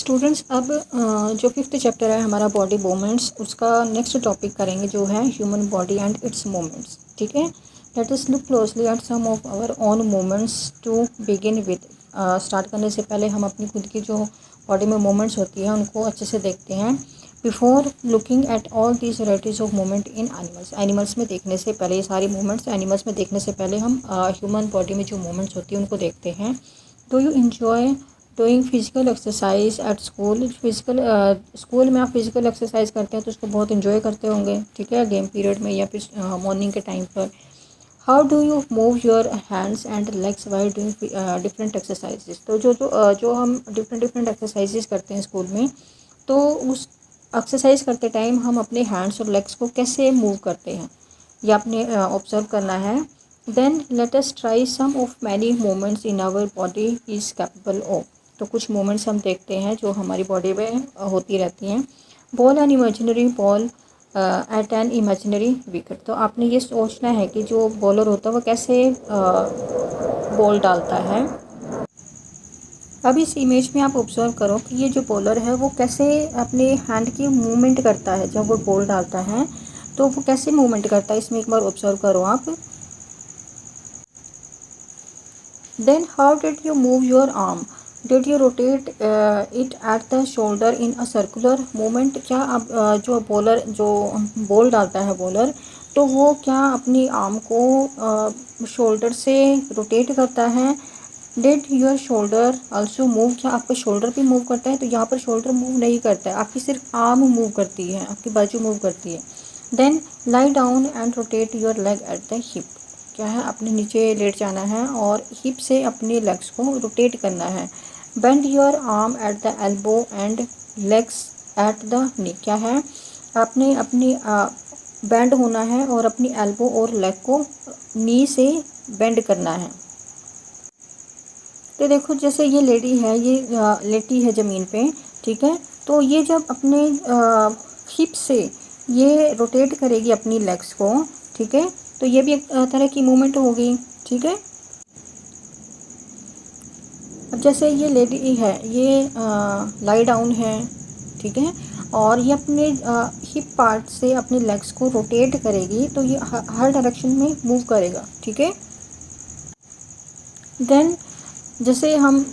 Students अब जो fifth chapter है हमारा बॉडी मूवमेंट्स, उसका नेक्स्ट टॉपिक करेंगे जो है human body and its movements. ठीक है, let us look closely at some of our own movements to begin with. Start करने से पहले हम अपनी खुद की जो बॉडी में मूवमेंट्स होती है उनको अच्छे से देखते हैं। Before looking at all these varieties of movement in animals में देखने से पहले, ये सारी मूवमेंट्स एनिमल्स में देखने से पहले हम ह्यूमन बॉडी में जो मूवमेंट्स होती है उनको देखते हैं। Do you enjoy doing physical exercise at school? School में आप फिज़िकल एक्सरसाइज करते हैं तो उसको बहुत इन्जॉय करते होंगे, ठीक है, गेम पीरियड में या फिर मॉर्निंग के टाइम पर। How do you move your hands and legs while doing different exercises? तो जो हम डिफरेंट एक्सरसाइजेज करते हैं स्कूल में, तो उस एक्सरसाइज करते टाइम हम अपने हैंड्स और लेग्स को कैसे मूव करते हैं या अपने ऑब्जर्व करना है। Then let us try some of many moments in our body is capable of. तो कुछ मोमेंट्स हम देखते हैं जो हमारी बॉडी में होती रहती हैं। Bowl an imaginary ball at an imaginary wicket. तो आपने ये सोचना है कि जो बॉलर होता है वो कैसे बॉल डालता है। अब इस इमेज में आप ऑब्जर्व करो कि ये जो बॉलर है वो कैसे अपने हैंड की मूवमेंट करता है। जब वो बॉल डालता है तो वो कैसे मूवमेंट करता है, इसमें एक बार ऑब्जर्व करो आप। Then how did you move your arm? Did you rotate it at the shoulder in a circular movement? क्या अब जो बॉल डालता है बॉलर, तो वो क्या अपनी आर्म को शोल्डर से रोटेट करता है? Did your shoulder also move? क्या आपका शोल्डर भी मूव करता है? तो यहाँ पर शोल्डर मूव नहीं करता है, आपकी सिर्फ आर्म मूव करती है, आपकी बाजू मूव करती है। Then lie down and rotate your leg at the hip. क्या है, अपने नीचे लेट जाना है और हिप से अपने लेग्स को रोटेट करना है। Bend your arm at the elbow and legs at the knee. क्या है, आपने अपनी बेंड होना है और अपनी एल्बो और लेग को नी से बेंड करना है। तो देखो, जैसे ये लेडी है, ये लेटी है ज़मीन पे, ठीक है, तो ये जब अपने हिप से ये रोटेट करेगी अपनी लेग्स को, ठीक है, तो ये भी एक तरह की मूवमेंट होगी, ठीक है। अब जैसे ये लेडी है, ये लाई डाउन है, ठीक है, और ये अपने हिप पार्ट से अपने लेग्स को रोटेट करेगी, तो ये हर डायरेक्शन में मूव करेगा, ठीक है। देन जैसे हम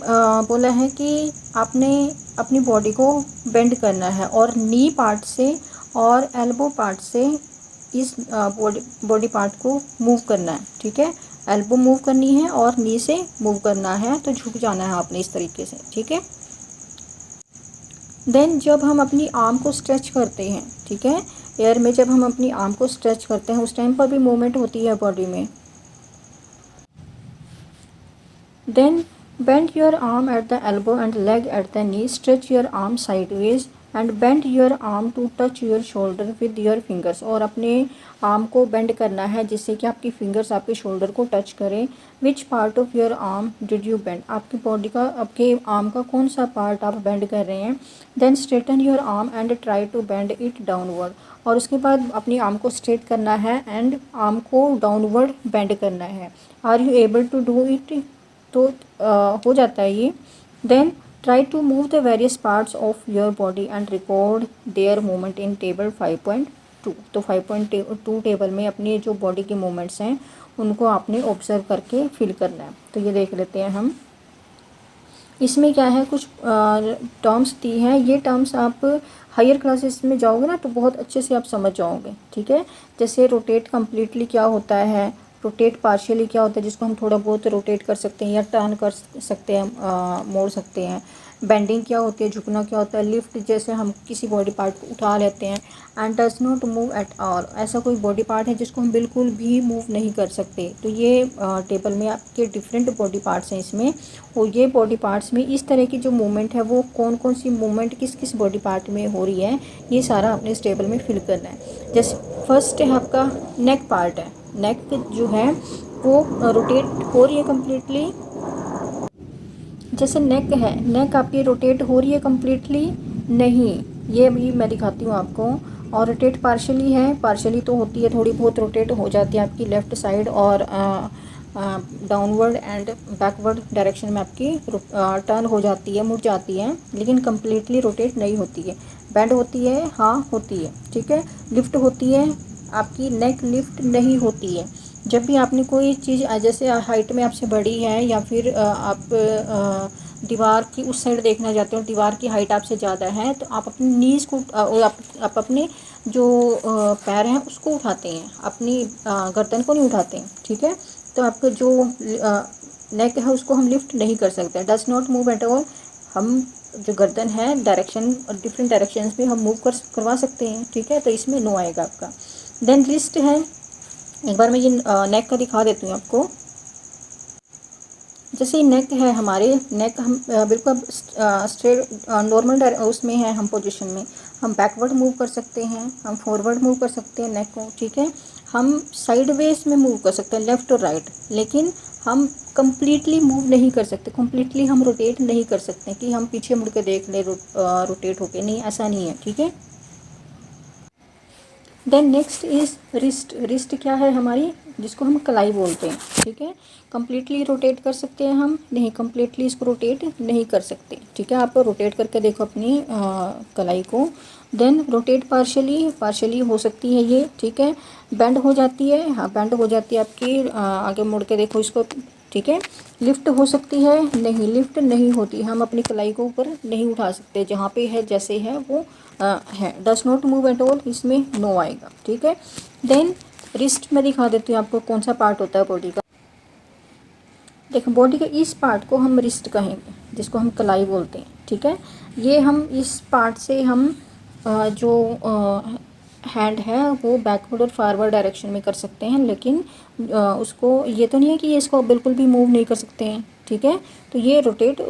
बोला है कि आपने अपनी बॉडी को बेंड करना है और नी पार्ट से और एल्बो पार्ट से इस बॉडी पार्ट को मूव करना है, ठीक है। एल्बो मूव करनी है और नी से मूव करना है, तो झुक जाना है आपने इस तरीके से, ठीक है। देन जब हम अपनी आर्म को स्ट्रेच करते हैं, ठीक है, एयर में जब हम अपनी आर्म को स्ट्रेच करते हैं उस टाइम पर भी मूवमेंट होती है बॉडी में। Then bend your arm at the elbow and leg at the knee. Stretch your arm sideways and bend your arm to touch your shoulder with your fingers. और अपने आर्म को bend करना है जिससे कि आपकी फिंगर्स आपके शोल्डर को टच करें। Which part of your arm did you bend? आपकी बॉडी का, आपके आर्म का कौन सा पार्ट आप बेंड कर रहे हैं। Then straighten your arm and try to bend it downward. और उसके बाद अपनी आर्म को स्ट्रेट करना है एंड आर्म को डाउनवर्ड बेंड करना है। Are you able to do it? तो हो जाता है ये। Then try to move the various parts of your body and record their movement in table 5.2। तो 5.2 टेबल में अपनी जो बॉडी के मूवमेंट्स हैं उनको आपने ऑब्जर्व करके फिल करना है। तो ये देख लेते हैं हम। इसमें क्या है, कुछ टर्म्स दी हैं, ये टर्म्स आप हायर क्लासेस में जाओगे ना तो बहुत अच्छे से आप समझ जाओगे, ठीक है। जैसे रोटेट कम्प्लीटली क्या होता है, रोटेट पार्शियली क्या होता है, जिसको हम थोड़ा बहुत रोटेट कर सकते हैं या टर्न कर सकते हैं, मोड़ सकते हैं। बेंडिंग क्या होती है, झुकना क्या होता है। लिफ्ट, जैसे हम किसी बॉडी पार्ट को उठा लेते हैं। And does not move at all, ऐसा कोई बॉडी पार्ट है जिसको हम बिल्कुल भी मूव नहीं कर सकते। तो ये टेबल में आपके डिफरेंट बॉडी पार्ट्स हैं इसमें, और ये बॉडी पार्ट्स में इस तरह की जो मूवमेंट है वो कौन कौन सी मूवमेंट किस किस बॉडी पार्ट में हो रही है, ये सारा आपने इस टेबल में फिल करना है। जैसे फर्स्ट है आपका नेक पार्ट है, नेक जो है वो रोटेट हो रही है कम्प्लीटली। जैसे नेक है, नेक आपकी रोटेट हो रही है कम्प्लीटली नहीं, ये भी मैं दिखाती हूँ आपको। और रोटेट पार्शली है, पार्शली तो होती है, थोड़ी बहुत रोटेट हो जाती है आपकी लेफ़्ट साइड और डाउनवर्ड एंड बैकवर्ड डायरेक्शन में आपकी टर्न हो जाती है, मुड़ जाती है, लेकिन कम्प्लीटली रोटेट नहीं होती है। बेंड होती है, हाँ होती है, ठीक है। लिफ्ट होती है, आपकी नेक लिफ्ट नहीं होती है। जब भी आपने कोई चीज़ जैसे हाइट में आपसे बड़ी है या फिर आप दीवार की उस साइड देखना चाहते हो, दीवार की हाइट आपसे ज़्यादा है, तो आप अपनी नीज़ को आप अपने जो पैर हैं उसको उठाते हैं, अपनी गर्दन को नहीं उठाते हैं, ठीक है। तो आपका जो नेक है उसको हम लिफ्ट नहीं कर सकते, does not move at all. हम जो गर्दन है डायरेक्शन और डिफरेंट डायरेक्शंस में हम मूव करवा सकते हैं, ठीक है, तो इसमें नो आएगा आपका। देन रिस्ट है, एक बार मैं ये नेक का दिखा देती हूँ आपको। जैसे नेक है, हमारे नेक हम बिल्कुल स्ट्रेट नॉर्मल उसमें है, हम पोजीशन में हम बैकवर्ड मूव कर सकते हैं, हम फॉरवर्ड मूव कर सकते हैं नेक को, ठीक है। हम साइड वेज में मूव कर सकते हैं, लेफ़्ट और राइट, लेकिन हम कम्प्लीटली मूव नहीं कर सकते, कम्प्लीटली हम रोटेट नहीं कर सकते कि हम पीछे मुड़ के देख ले रोटेट होके, नहीं, ऐसा नहीं है, ठीक है। Then next is wrist. Wrist क्या है हमारी, जिसको हम कलाई बोलते हैं, ठीक है। कम्प्लीटली रोटेट कर सकते हैं हम, नहीं कम्प्लीटली इसको रोटेट नहीं कर सकते, ठीक है। आप रोटेट करके देखो अपनी कलाई को। देन रोटेट पार्शली, पार्शली हो सकती है ये, ठीक है। बेंड हो जाती है, हाँ बेंड हो जाती है आपकी, आगे मुड़ के देखो इसको, ठीक है। लिफ्ट हो सकती है, नहीं लिफ्ट नहीं होती, हम अपनी कलाई को ऊपर नहीं उठा सकते, जहाँ पे है जैसे है वो है। Does not move at all, इसमें नो आएगा, ठीक है। देन रिस्ट में दिखा देती हूँ आपको कौन सा पार्ट होता है बॉडी का। देखो बॉडी के इस पार्ट को हम रिस्ट कहेंगे, जिसको हम कलाई बोलते हैं, ठीक है। ये हम इस पार्ट से हम जो हैंड है वो बैकवर्ड और फॉरवर्ड डायरेक्शन में कर सकते हैं, लेकिन उसको ये तो नहीं है कि ये इसको बिल्कुल भी मूव नहीं कर सकते हैं, ठीक है। तो ये रोटेट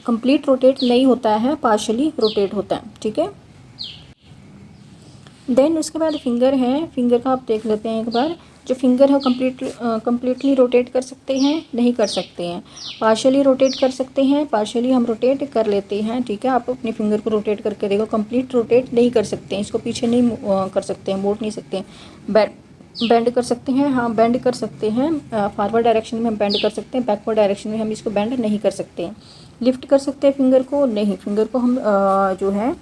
कंप्लीट रोटेट नहीं होता है, पार्शली रोटेट होता है, ठीक है। देन उसके बाद फिंगर है, फिंगर का आप देख लेते हैं एक बार। जो फिंगर है कम्प्लीटली रोटेट कर सकते हैं, नहीं कर सकते हैं। पार्शली रोटेट कर सकते हैं, पार्शली हम रोटेट कर लेते हैं, ठीक है। आप अपने फिंगर को रोटेट करके देखो, कंप्लीट रोटेट नहीं कर सकते हैं, इसको पीछे नहीं कर सकते हैं, मोड़ नहीं सकते हैं। बेंड कर सकते हैं, हाँ बेंड कर सकते हैं, फॉरवर्ड डायरेक्शन में हम बेंड कर सकते हैं, बैकवर्ड डायरेक्शन में हम इसको बेंड नहीं कर सकते हैं। लिफ्ट कर सकते हैं फिंगर को, नहीं, फिंगर को हम जो है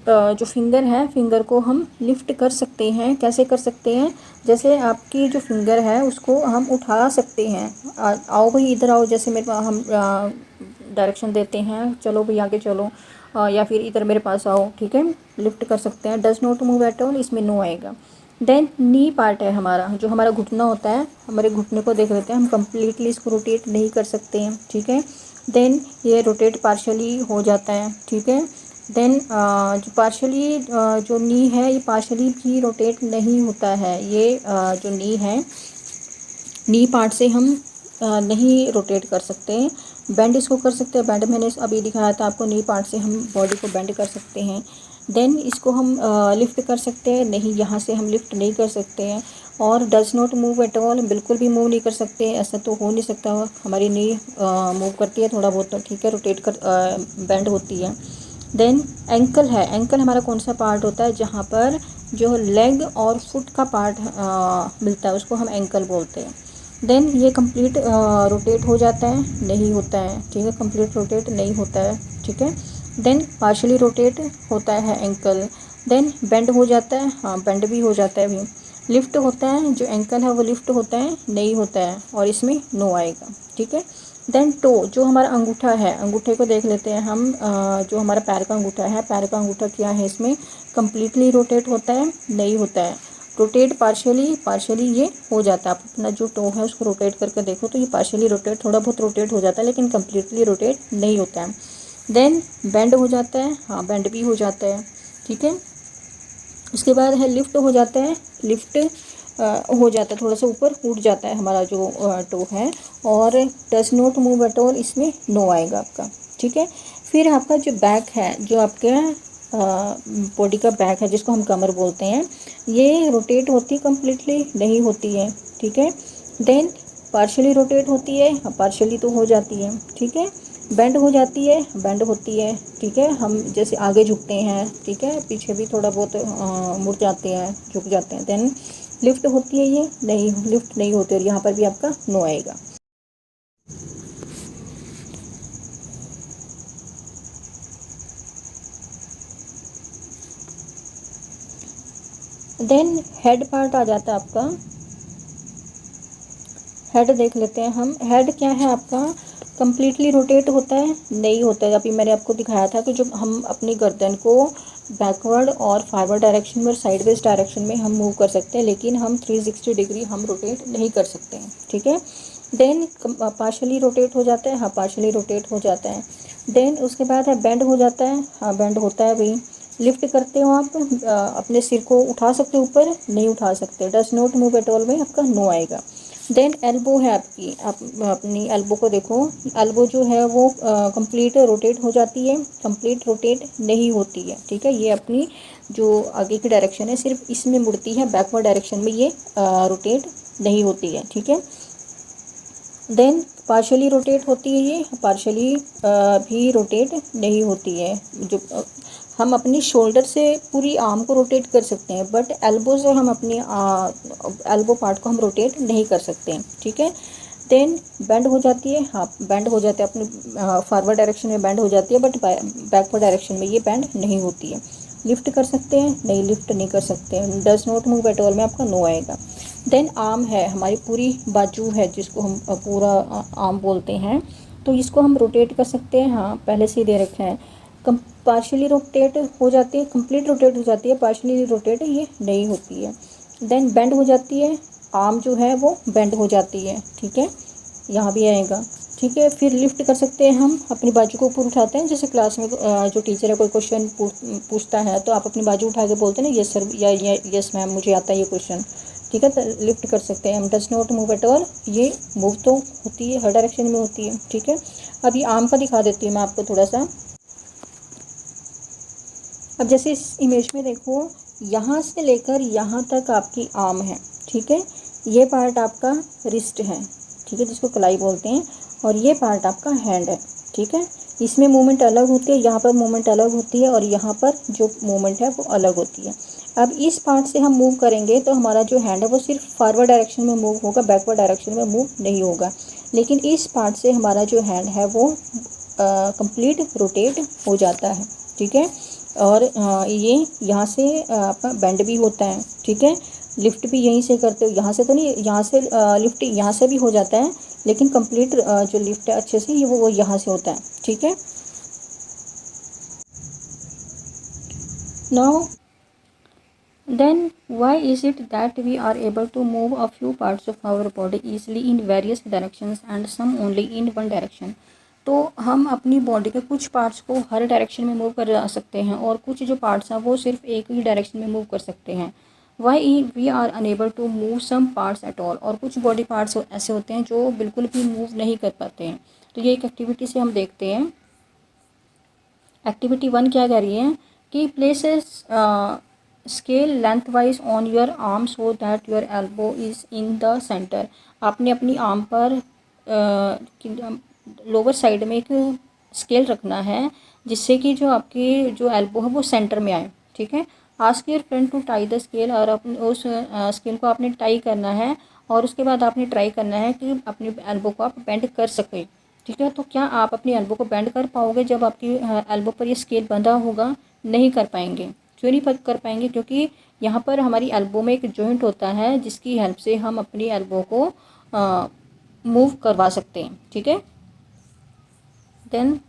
जो फिंगर है, फिंगर को हम लिफ्ट कर सकते हैं। कैसे कर सकते हैं, जैसे आपकी जो फिंगर है उसको हम उठा सकते हैं। आओ भाई इधर आओ, जैसे मेरे हम डायरेक्शन देते हैं, चलो भाई आगे चलो, या फिर इधर मेरे पास आओ, ठीक है, लिफ्ट कर सकते हैं। Does not move at all, इसमें नो आएगा। देन नी पार्ट है हमारा, जो हमारा घुटना होता है, हमारे घुटने को देख लेते हैं, हम कम्प्लीटली इसको रोटेट नहीं कर सकते हैं, ठीक है। देन ये रोटेट पार्शली हो जाता है, ठीक है। देन जो पार्शली जो नी है, ये पार्शली भी रोटेट नहीं होता है। ये जो नी है, नी पार्ट से हम नहीं रोटेट कर सकते हैं। बेंड इसको कर सकते हैं, बेंड मैंने अभी दिखाया था आपको, नी पार्ट से हम बॉडी को बेंड कर सकते हैं। देन इसको हम लिफ्ट कर सकते हैं, नहीं यहाँ से हम लिफ्ट नहीं कर सकते हैं। और does not move at all, बिल्कुल भी मूव नहीं कर सकते, ऐसा तो हो नहीं सकता। हमारी नी मूव करती है थोड़ा बहुत तो, ठीक है, रोटेट कर बेंड होती है। देन एंकल है, एंकल हमारा कौन सा पार्ट होता है, जहाँ पर जो लेग और फुट का पार्ट मिलता है उसको हम एंकल बोलते हैं। देन ये कंप्लीट रोटेट हो जाता है, नहीं होता है, ठीक है, कंप्लीट रोटेट नहीं होता है, ठीक है। देन पार्शली रोटेट होता है एंकल। देन बेंड हो जाता है, हाँ बेंड भी हो जाता है भी। लिफ्ट होता है, जो एंकल है वो लिफ्ट होता है, नहीं होता है, और इसमें नो आएगा, ठीक है। देन टो, जो हमारा अंगूठा है, अंगूठे को देख लेते हैं हम। जो हमारा पैर का अंगूठा है, पैर का अंगूठा क्या है, इसमें कम्प्लीटली रोटेट होता है, नहीं होता है। रोटेट पार्शियली, पार्शियली ये हो जाता है। आप अपना जो टो है उसको रोटेट करके देखो तो ये पार्शियली रोटेट, थोड़ा बहुत रोटेट हो जाता है, लेकिन कम्प्लीटली रोटेट नहीं होता है। देन बेंड हो जाता है, हाँ बेंड भी हो जाता है, ठीक है। उसके बाद है लिफ्ट हो जाता है, लिफ्ट हो जाता है, थोड़ा सा ऊपर उठ जाता है हमारा जो टो है। और does not move at all, इसमें नो आएगा आपका, ठीक है। फिर आपका जो बैक है, जो आपके बॉडी का बैक है, जिसको हम कमर बोलते हैं, ये रोटेट होती कम्प्लीटली नहीं होती है, ठीक है। देन पार्शली रोटेट होती है, पार्शली तो हो जाती है, ठीक है। बेंड हो जाती है, बेंड होती है, ठीक है। हम जैसे आगे झुकते हैं, ठीक है, पीछे भी थोड़ा बहुत मुड़ जाते हैं, झुक जाते हैं। देन लिफ्ट होती है ये? नहीं, लिफ्ट नहीं होती, और यहाँ पर भी आपका नो आएगा। देन हेड पार्ट आ जाता है आपका। हेड देख लेते हैं हम। हेड क्या है आपका? कम्प्लीटली रोटेट होता है? नहीं होता है। अभी मैंने आपको दिखाया था कि जो हम अपनी गर्दन को बैकवर्ड और फॉरवर्ड डायरेक्शन में और साइडवेज डायरेक्शन में हम मूव कर सकते हैं, लेकिन हम 360 डिग्री हम रोटेट नहीं कर सकते हैं, ठीक है। देन पार्शली रोटेट हो जाता है, हाँ पार्शली रोटेट हो जाता है। देन उसके बाद है बेंड हो जाता है, हाँ बेंड होता है भाई। लिफ्ट करते हो आप, अपने सिर को उठा सकते हो ऊपर? नहीं उठा सकते। Does not move at all में आपका नो आएगा। देन एल्बो है आपकी, आप अपनी एल्बो को देखो। एल्बो जो है वो कंप्लीट रोटेट हो जाती है? कंप्लीट रोटेट नहीं होती है, ठीक है। ये अपनी जो आगे की डायरेक्शन है सिर्फ इसमें मुड़ती है, बैकवर्ड डायरेक्शन में ये रोटेट नहीं होती है, ठीक है। देन पार्शली रोटेट होती है ये, पार्शली भी रोटेट नहीं होती है। जो हम अपनी शोल्डर से पूरी आर्म को रोटेट कर सकते हैं, बट एल्बो से हम अपनी एल्बो पार्ट को हम रोटेट नहीं कर सकते हैं, ठीक है। देन बेंड हो जाती है, हाँ बेंड हो जाती है, अपनी फॉरवर्ड डायरेक्शन में बेंड हो जाती है, बट बैकवर्ड डायरेक्शन में ये बेंड नहीं होती है। लिफ्ट कर सकते हैं? नहीं, लिफ्ट नहीं कर सकते हैं। Does not move at all में आपका नो आएगा। देन आर्म है, हमारी पूरी बाजू है जिसको हम पूरा आर्म बोलते हैं, तो इसको हम रोटेट कर सकते हैं, हाँ पहले से ही दे रखा है। कम पार्शली रोटेट हो जाती है, कंप्लीट रोटेट हो जाती है, पार्शली रोटेट ये नहीं होती है। देन बेंड हो जाती है, आर्म जो है वो बेंड हो जाती है, ठीक है, यहाँ भी आएगा, ठीक है। फिर लिफ्ट कर सकते हैं हम, अपनी बाजू को ऊपर उठाते हैं, जैसे क्लास में जो टीचर है कोई क्वेश्चन पूछता है तो आप अपनी बाजू उठा के बोलते हैं ना यस सर या यस मैम मुझे आता है ये क्वेश्चन, ठीक है। तो लिफ्ट कर सकते हैं हम। Does not move at all, ये मूव तो होती है, हर डायरेक्शन में होती है, ठीक है। अब ये आर्म का दिखा देती हूँ मैं आपको थोड़ा सा। अब जैसे इस इमेज में देखो, यहाँ से लेकर यहाँ तक आपकी आर्म है, ठीक है। ये पार्ट आपका रिस्ट है, ठीक है, जिसको कलाई बोलते हैं, और ये पार्ट आपका हैंड है, ठीक है। इसमें मूवमेंट अलग होती है, यहाँ पर मूवमेंट अलग होती है, और यहाँ पर जो मूवमेंट है वो अलग होती है। अब इस पार्ट से हम मूव करेंगे तो हमारा जो हैंड है वो सिर्फ फॉरवर्ड डायरेक्शन में मूव होगा, बैकवर्ड डायरेक्शन में मूव नहीं होगा। लेकिन इस पार्ट से हमारा जो हैंड है वो कंप्लीट रोटेट हो जाता है, ठीक है। और ये यहाँ से आपका बेंड भी होता है, ठीक है। लिफ्ट भी यहीं से करते हो, यहाँ से तो नहीं, यहाँ से लिफ्ट यहाँ से भी हो जाता है, लेकिन कंप्लीट जो लिफ्ट है अच्छे से ये वो यहाँ से होता है, ठीक है। Now then why is it that we are able to move a few parts of our body easily in various directions and some only in one direction? तो हम अपनी बॉडी के कुछ पार्ट्स को हर डायरेक्शन में मूव कर सकते हैं, और कुछ जो पार्ट्स हैं वो सिर्फ एक ही डायरेक्शन में मूव कर सकते हैं। Why we are unable to move some parts at all, और कुछ बॉडी पार्ट्स ऐसे होते हैं जो बिल्कुल भी मूव नहीं कर पाते हैं। तो ये एक एक्टिविटी से हम देखते हैं। एक्टिविटी 1 क्या कह रही है कि places scale length wise on your arm so that your elbow is in the centre. आपने अपनी आर्म पर लोअर साइड में एक स्केल रखना है, जिससे कि जो आपकी जो एल्बो है वो सेंटर में आए, ठीक है। Ask your friend to tie the scale, और अपने उस स्केल को आपने टाई करना है, और उसके बाद आपने ट्राई करना है कि अपनी एल्बो को आप बेंड कर सकें, ठीक है। तो क्या आप अपनी एल्बो को बेंड कर पाओगे जब आपकी एल्बो पर ये स्केल बंधा होगा? नहीं कर पाएंगे। क्यों नहीं कर पाएंगे? क्योंकि यहाँ पर हमारी एल्बो में एक जॉइंट होता है जिसकी हेल्प से हम अपनी एल्बो को मूव करवा सकते हैं, ठीक है। Then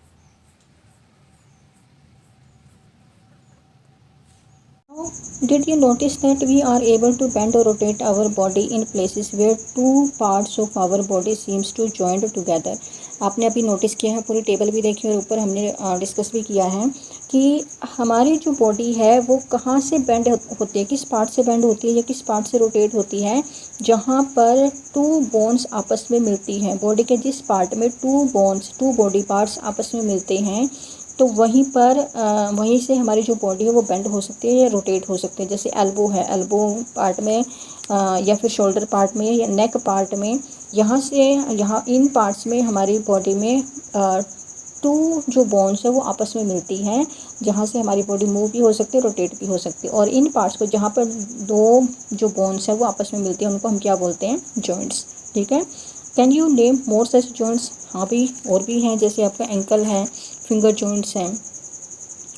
did you notice that we are able to bend or rotate our body in places where two parts of our body seems to joined together? आपने अभी नोटिस किया है, पूरी टेबल भी देखी और ऊपर हमने डिस्कस भी किया है कि हमारी जो बॉडी है वो कहाँ से बेंड होती है, किस पार्ट से बेंड होती है या किस पार्ट से रोटेट होती है, जहाँ पर टू बोन्स आपस में मिलती हैं। बॉडी के जिस पार्ट में टू बॉडी पार्ट्स आपस में मिलते हैं, तो वहीं पर वहीं से हमारी जो बॉडी है वो बेंड हो सकती है या रोटेट हो सकती है। जैसे एल्बो है, एल्बो पार्ट में या फिर शोल्डर पार्ट में या नेक पार्ट में, यहाँ से यहाँ इन पार्ट्स में हमारी बॉडी में टू जो बोन्स है वो आपस में मिलती हैं, जहाँ से हमारी बॉडी मूव भी हो सकती है, रोटेट भी हो सकती है। और इन पार्ट्स को जहाँ पर दो जो बोन्स है वो आपस में मिलती है उनको हम क्या बोलते हैं, जॉइंट्स। ठीक है, can you name more such joints? हाँ भी और भी हैं, जैसे आपका एंकल है, फिंगर जॉइंट्स हैं,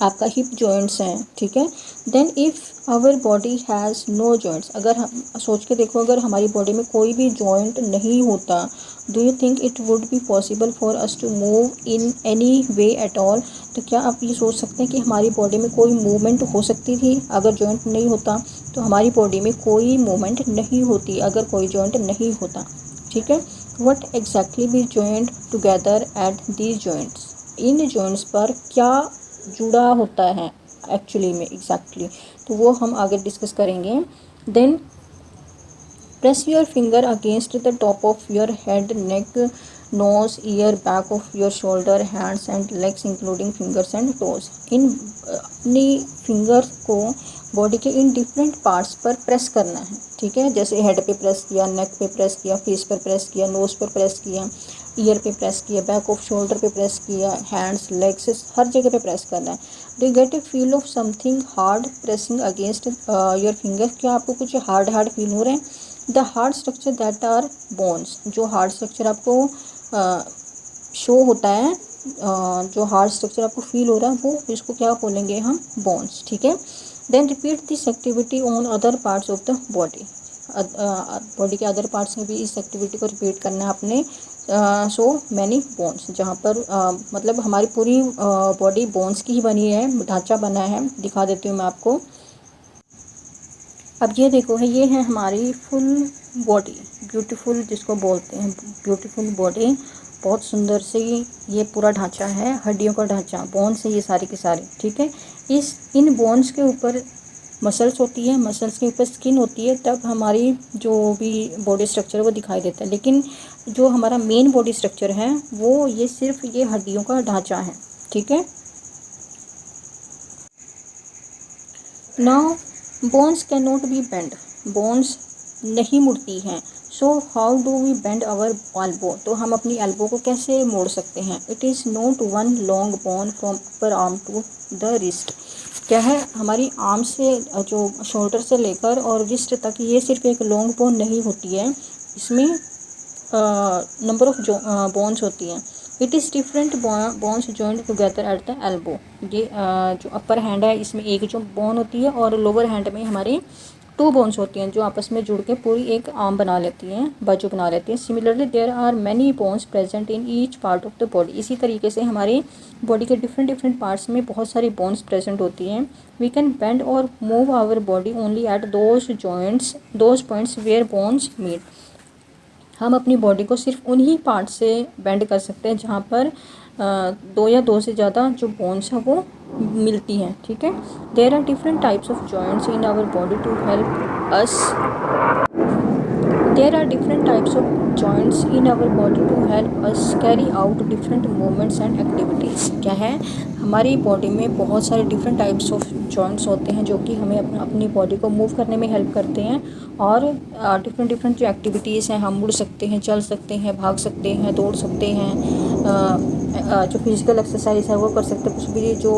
आपका हिप जॉइंट्स हैं। ठीक है, then if our body has no joints, अगर हम सोच के देखो अगर हमारी बॉडी में कोई भी जॉइंट नहीं होता, do you think it would be possible for us to move in any way at all? तो क्या आप ये सोच सकते हैं कि हमारी बॉडी में कोई मूवमेंट हो सकती थी अगर जॉइंट नहीं होता? तो हमारी बॉडी में कोई मूवमेंट नहीं होती अगर कोई जॉइंट नहीं होता। ठीक है, what exactly be joint together at these joints, इन जॉइंट्स पर क्या जुड़ा होता है एक्चुअली में एग्जैक्टली, तो वो हम आगे डिस्कस करेंगे। Then press your finger against the top of your head, neck, nose, ear, back of your shoulder, hands and legs including fingers and toes. इन अपनी फिंगर्स को बॉडी के इन डिफरेंट पार्ट्स पर प्रेस करना है। ठीक है, जैसे हेड पे प्रेस किया, नेक पे प्रेस किया, फेस पर प्रेस किया, नोज पर प्रेस किया, ईयर पे प्रेस किया, बैक ऑफ शोल्डर पे प्रेस किया, हैंड्स, लेग्स, हर जगह पे प्रेस करना है। Do you get a feel of something hard pressing against your finger? क्या आपको कुछ हार्ड हार्ड फील हो रहे हैं? The hard structure that are bones, जो हार्ड स्ट्रक्चर आपको शो होता है, जो हार्ड स्ट्रक्चर आपको फील हो रहा है वो इसको क्या बोलेंगे हम, बोन्स। ठीक है, then repeat this activity on other parts of the body, body के अदर पार्ट्स में भी इस एक्टिविटी को रिपीट करना है आपने। सो मैनी बोन्स, जहाँ पर मतलब हमारी पूरी बॉडी बोन्स की ही बनी है, ढांचा बना है, दिखा देती हूँ मैं आपको। अब ये देखो है, ये है हमारी फुल बॉडी, ब्यूटीफुल जिसको बोलते हैं ब्यूटीफुल बॉडी, बहुत सुंदर से ये पूरा ढांचा है, हड्डियों का ढांचा, बोन्स है ये सारी के सारे। ठीक है, इन बोन्स के ऊपर मसल्स होती है, मसल्स के ऊपर स्किन होती है, तब हमारी जो भी बॉडी स्ट्रक्चर है वो दिखाई देता है। लेकिन जो हमारा मेन बॉडी स्ट्रक्चर है वो ये सिर्फ ये हड्डियों का ढांचा है। ठीक है, now bones can not be bend, bones नहीं मुड़ती हैं। So how do we bend our elbow, तो हम अपनी एल्बो को कैसे मोड़ सकते हैं? It is not one long bone from upper arm to the wrist, क्या है हमारी आर्म से जो शोल्डर से लेकर और रिस्ट तक, ये सिर्फ एक लॉन्ग बोन नहीं होती है, इसमें नंबर ऑफ बोन्स होती हैं। It is different bones joint together at the elbow, ये जो अपर हैंड है इसमें एक जो बोन होती है और लोअर हैंड में हमारी 2 बोन्स होती हैं जो आपस में जुड़ के पूरी एक आर्म बना लेती हैं, बाजू बना लेती हैं। Similarly there are many bones present in each part of the body, इसी तरीके से हमारी बॉडी के डिफरेंट पार्ट्स में बहुत सारी बोन्स प्रेजेंट होती हैं। वी कैन बेंड और move our body only at those points where bones meet, हम अपनी बॉडी को सिर्फ उन्हीं पार्ट से बेंड कर सकते हैं जहाँ पर 2 या 2 से ज़्यादा जो बोन्स हैं वो मिलती हैं। ठीक है, there are different types of joints in our body to help us, there are different types of joints in our body to help us carry out different movements and activities. क्या है, हमारी body में बहुत सारे different types of joints होते हैं जो कि हमें अपनी बॉडी को मूव करने में हेल्प करते हैं, और डिफरेंट जो एक्टिविटीज़ हैं, हम मुड़ सकते हैं, चल सकते हैं, भाग सकते हैं, दौड़ सकते हैं, जो फिज़िकल एक्सरसाइज है वो कर सकते हैं, कुछ भी जो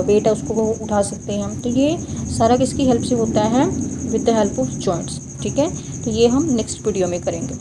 वेट है उसको वो उठा सकते हैं। तो ये सारा किसकी हेल्प से होता है? With the help of joints. ठीक है, तो ये हम नेक्स्ट वीडियो में करेंगे।